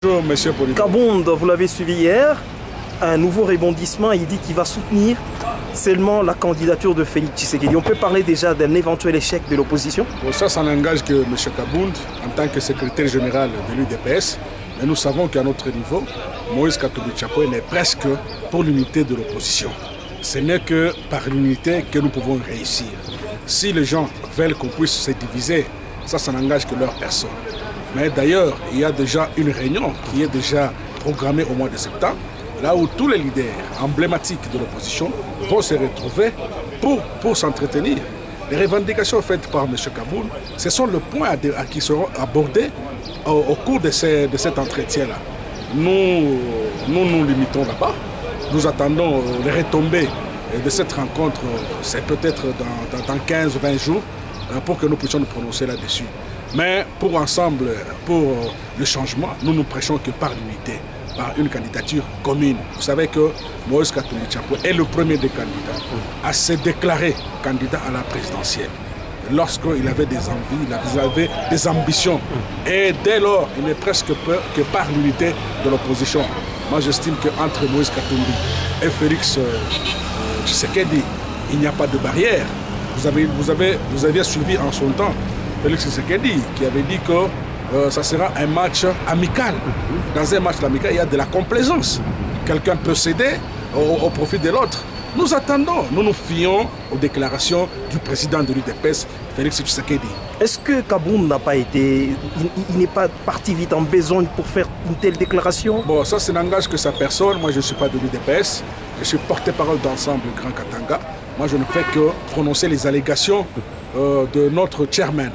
Bonjour, monsieur Polito. Kabonde, vous l'avez suivi hier, un nouveau rebondissement, il dit qu'il va soutenir seulement la candidature de Félix Tshisekedi. On peut parler déjà d'un éventuel échec de l'opposition? Bon, ça n'engage que M. Kabonde en tant que secrétaire général de l'UDPS. Mais nous savons qu'à notre niveau, Moïse Katumbi Tchapoué n'est presque pour l'unité de l'opposition. Ce n'est que par l'unité que nous pouvons réussir. Si les gens veulent qu'on puisse se diviser, ça n'engage que leur personne. Mais d'ailleurs, il y a déjà une réunion qui est déjà programmée au mois de septembre, là où tous les leaders emblématiques de l'opposition vont se retrouver pour s'entretenir. Les revendications faites par M. Kabonde, ce sont les points qui seront abordés au cours de cet entretien-là. Nous nous limitons là-bas. Nous attendons les retombées de cette rencontre, c'est peut-être dans 15-20 jours, pour que nous puissions nous prononcer là-dessus. Mais pour ensemble, pour le changement, nous ne prêchons que par l'unité, par une candidature commune. Vous savez que Moïse Katumbi Tchapoué est le premier des candidats à se déclarer candidat à la présidentielle. Lorsqu'il avait des envies, il avait des ambitions. Et dès lors, il n'est presque que par l'unité de l'opposition. Moi, j'estime qu'entre Moïse Katumbi et Félix Tshisekedi, il n'y a pas de barrière. Vous aviez suivi en son temps Félix Tshisekedi qui avait dit que ça sera un match amical. Dans un match amical, il y a de la complaisance. Quelqu'un peut céder au profit de l'autre. Nous attendons, nous nous fions aux déclarations du président de l'UDPS, Félix Tshisekedi. Est-ce que Kabonde n'a pas été... Il n'est pas parti vite en besogne pour faire une telle déclaration? Bon, ça n'engage que sa personne. Moi, je ne suis pas de l'UDPS. Je suis porte-parole d'ensemble Grand Katanga. Moi, je ne fais que prononcer les allégations de notre chairman.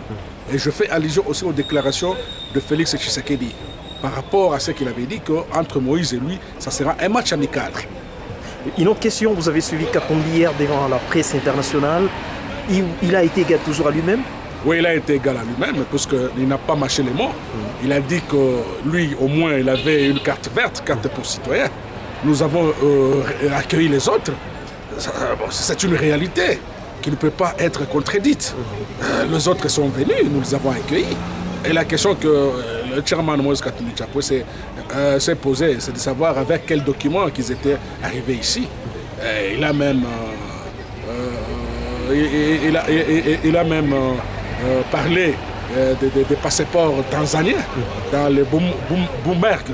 Et je fais allusion aussi aux déclarations de Félix Tshisekedi par rapport à ce qu'il avait dit qu'entre Moïse et lui, ça sera un match amical. Une autre question, vous avez suivi Kabonde hier devant la presse internationale. Il a été égal toujours à lui-même? Oui, il a été égal à lui-même, puisqu'il n'a pas mâché les mots. Il a dit que lui, au moins, il avait une carte verte, carte pour citoyen. Nous avons accueilli les autres. C'est une réalité qui ne peut pas être contredite. Les autres sont venus, nous les avons accueillis. Et la question que le chairman Moïse Katumbi Tchapoué s'est posée, c'est de savoir avec quels documents qu'ils étaient arrivés ici. Et il a même, parlé des passeports tanzaniens dans le Bloomberg,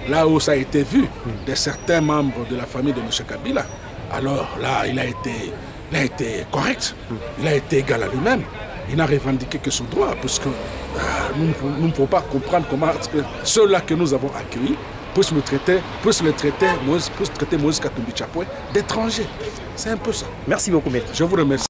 là où ça a été vu de certains membres de la famille de M. Kabila. Alors là, il a été correct, il a été égal à lui-même. Il n'a revendiqué que son droit, parce que nous ne pouvons pas comprendre comment ceux-là que nous avons accueillis puissent traiter Moïse Katumbi Tchapoué d'étranger. C'est un peu ça. Merci beaucoup, maître. Je vous remercie.